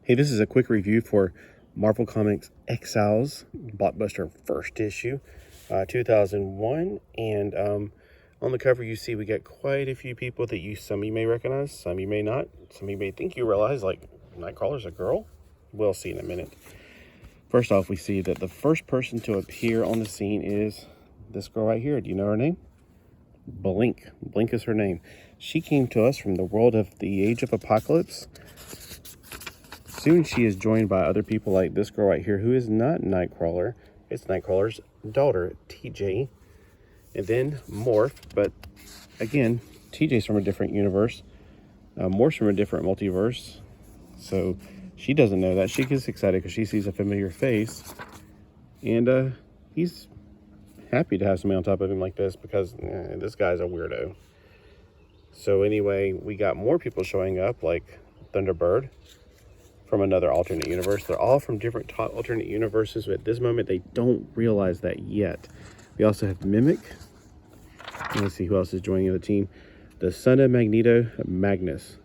Hey, this is a quick review for Marvel Comics Exiles, blockbuster first issue, 2001. And on the cover, you see we got quite a few people that some of you may recognize, some of you may not. Some of you may think you realize, like, Nightcrawler's a girl. We'll see in a minute. First off, we see that the first person to appear on the scene is this girl right here. Do you know her name? Blink. Blink is her name. She came to us from the world of the Age of Apocalypse. Soon she is joined by other people like this girl right here, who is not Nightcrawler. It's Nightcrawler's daughter, TJ. And then Morph, but again, TJ's from a different universe. Morph's from a different multiverse. So she doesn't know that. She gets excited because she sees a familiar face. And he's happy to have somebody on top of him like this because this guy's a weirdo. So anyway, we got more people showing up, like Thunderbird from another alternate universe. They're all from different alternate universes, but at this moment they don't realize that yet. We also have Mimic. Let's see who else is joining the team. The son of Magneto, Magnus.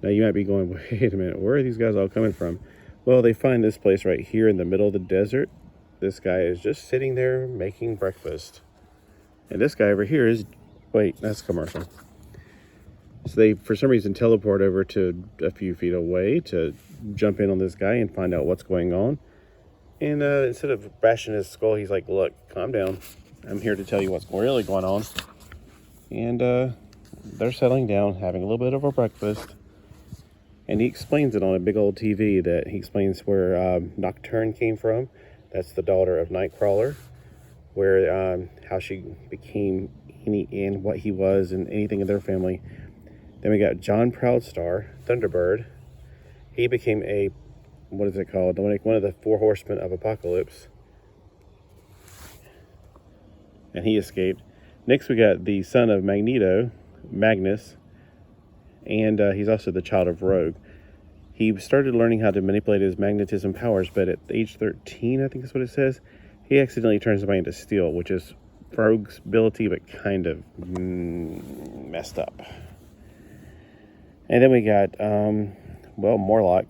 Now you might be going, wait a minute, where are these guys all coming from? Well, they find this place right here in the middle of the desert. This guy is just sitting there making breakfast. And this guy over here is, wait, that's a commercial. So they, for some reason, teleport over to a few feet away to jump in on this guy and find out what's going on. And instead of bashing his skull, he's like, look, calm down. I'm here to tell you what's really going on. And they're settling down, having a little bit of a breakfast. And he explains it on a big old TV that he explains where Nocturne came from. That's the daughter of Nightcrawler. Where, how she became and what he was and anything in their family. Then we got John Proudstar, Thunderbird. He became a, what is it called? One of the four horsemen of Apocalypse. And he escaped. Next we got the son of Magneto, Magnus. And he's also the child of Rogue. He started learning how to manipulate his magnetism powers, but at age 13, I think is what it says, he accidentally turns somebody into steel, which is Rogue's ability, but kind of messed up. And then we got, Morlock.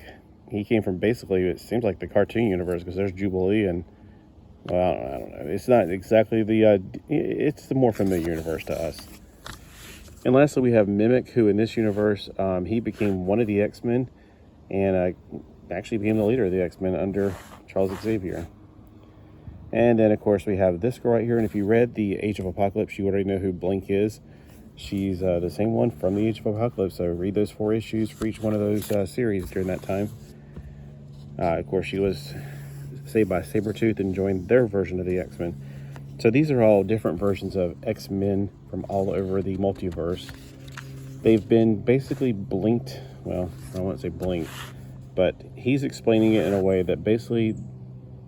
He came from basically, it seems like the cartoon universe, because there's Jubilee and, well, I don't know. It's not exactly it's the more familiar universe to us. And lastly, we have Mimic, who in this universe, he became one of the X-Men and actually became the leader of the X-Men under Charles Xavier. And then, of course, we have this girl right here. And if you read The Age of Apocalypse, you already know who Blink is. She's the same one from The Age of Apocalypse. So read those 4 issues for each one of those series during that time. Of course, she was saved by Sabretooth and joined their version of the X-Men. So these are all different versions of X-Men from all over the multiverse. They've been basically blinked. Well, I won't say blinked, but he's explaining it in a way that basically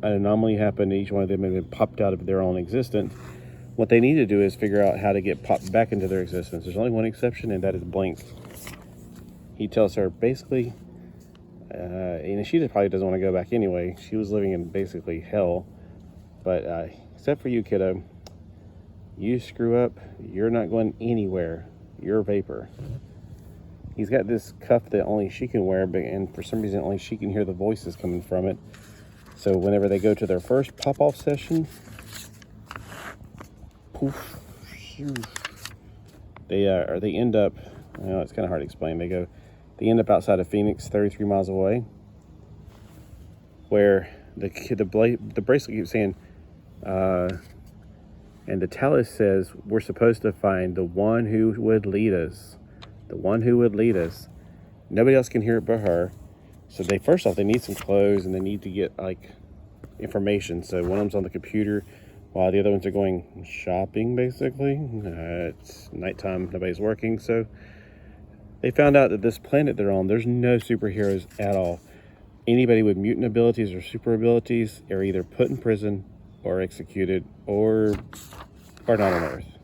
an anomaly happened. Each one of them have been popped out of their own existence. What they need to do is figure out how to get popped back into their existence. There's only one exception, and that is Blink. He tells her basically, and she probably doesn't want to go back anyway. She was living in basically hell. But except for you, kiddo, you screw up, you're not going anywhere. You're a vapor. He's got this cuff that only she can wear, and for some reason only she can hear the voices coming from it. So whenever they go to their first pop-off session, poof, they end up, it's kind of hard to explain. They end up outside of Phoenix, 33 miles away, where the bracelet keeps saying, and the talus says, we're supposed to find the one who would lead us. The one who would lead us. Nobody else can hear it but her. So first off, they need some clothes and they need to get information. So one of them's on the computer while the other ones are going shopping, basically. It's nighttime, nobody's working. So they found out that this planet they're on, there's no superheroes at all. Anybody with mutant abilities or super abilities are either put in prison or executed or not on Earth.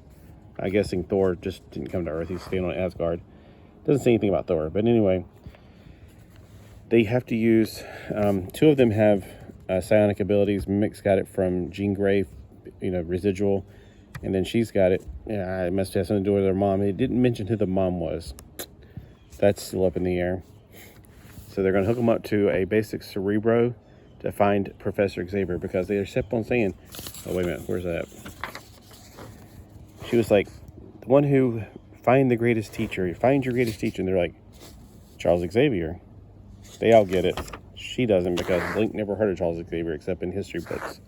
I'm guessing Thor just didn't come to Earth. He's staying on Asgard. Doesn't say anything about Thor. But anyway, they have to use, 2 of them have psionic abilities. Mimic's got it from Jean Grey, residual. And then she's got it. Yeah, it must have something to do with her mom. It didn't mention who the mom was. That's still up in the air. So they're going to hook him up to a basic cerebro to find Professor Xavier, because they kept on saying, oh, wait a minute, where's that? She was like, the one who find the greatest teacher, find your greatest teacher. And they're like, Charles Xavier. They all get it. She doesn't, because Link never heard of Charles Xavier except in history books.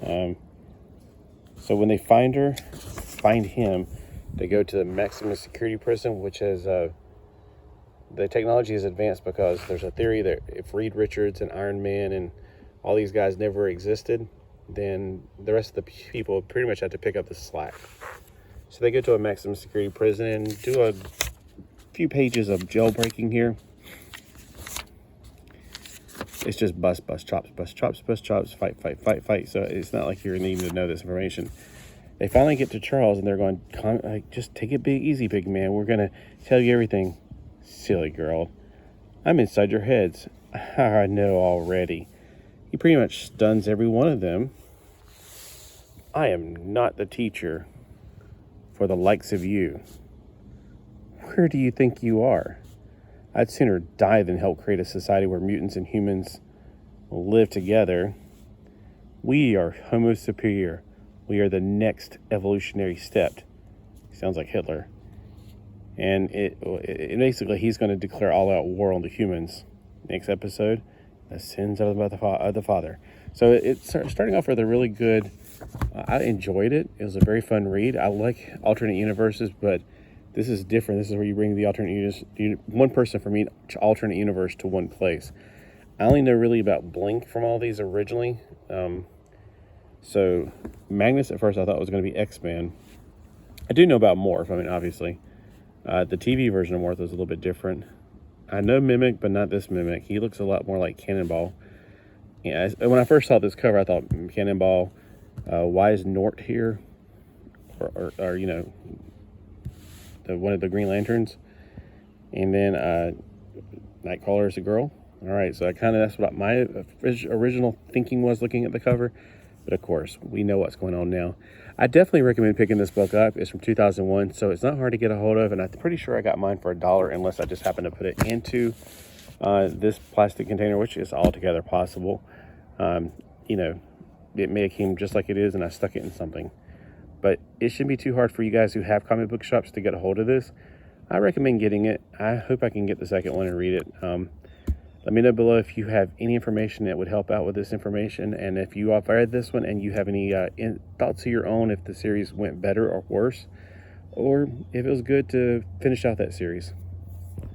So when they find him, they go to the maximum security prison, which has the technology is advanced, because there's a theory that if Reed Richards and Iron Man and all these guys never existed, then the rest of the people pretty much have to pick up the slack. So they go to a maximum security prison and do a few pages of jailbreaking here. It's just bust, chops, fight. So it's not like you're needing to know this information. They finally get to Charles, and they're going, just take it easy, big man. We're going to tell you everything. Silly girl. I'm inside your heads. I know already. He pretty much stuns every one of them. I am not the teacher for the likes of you. Where do you think you are? I'd sooner die than help create a society where mutants and humans live together. We are Homo superior. We are the next evolutionary step. Sounds like Hitler. And it basically, he's going to declare all-out war on the humans. Next episode, the sins of the Father. So it's starting off with a really good. I enjoyed it. It was a very fun read. I like alternate universes, but this is different. This is where you bring the alternate one person from each alternate universe to one place. I only know really about Blink from all these originally. So Magnus at first I thought was going to be X-Men. I do know about Morph. I mean, obviously. The TV version of Morph is a little bit different. I know Mimic, but not this Mimic. He looks a lot more like Cannonball. Yeah, when I first saw this cover, I thought Cannonball. Why is Nort here? Or you know, one of the Green Lanterns. And then Nightcrawler is a girl. All right, so that's what my original thinking was looking at the cover. But of course, we know what's going on now. I definitely recommend picking this book up. It's from 2001, so it's not hard to get a hold of. And I'm pretty sure I got mine for $1, unless I just happened to put it into this plastic container, which is altogether possible. You know, it may have came just like it is, and I stuck it in something. But it shouldn't be too hard for you guys who have comic book shops to get a hold of this. I recommend getting it. I hope I can get the second one and read it. Let me know below if you have any information that would help out with this information. And if you have read this one and you have any thoughts of your own, if the series went better or worse, or if it was good to finish out that series.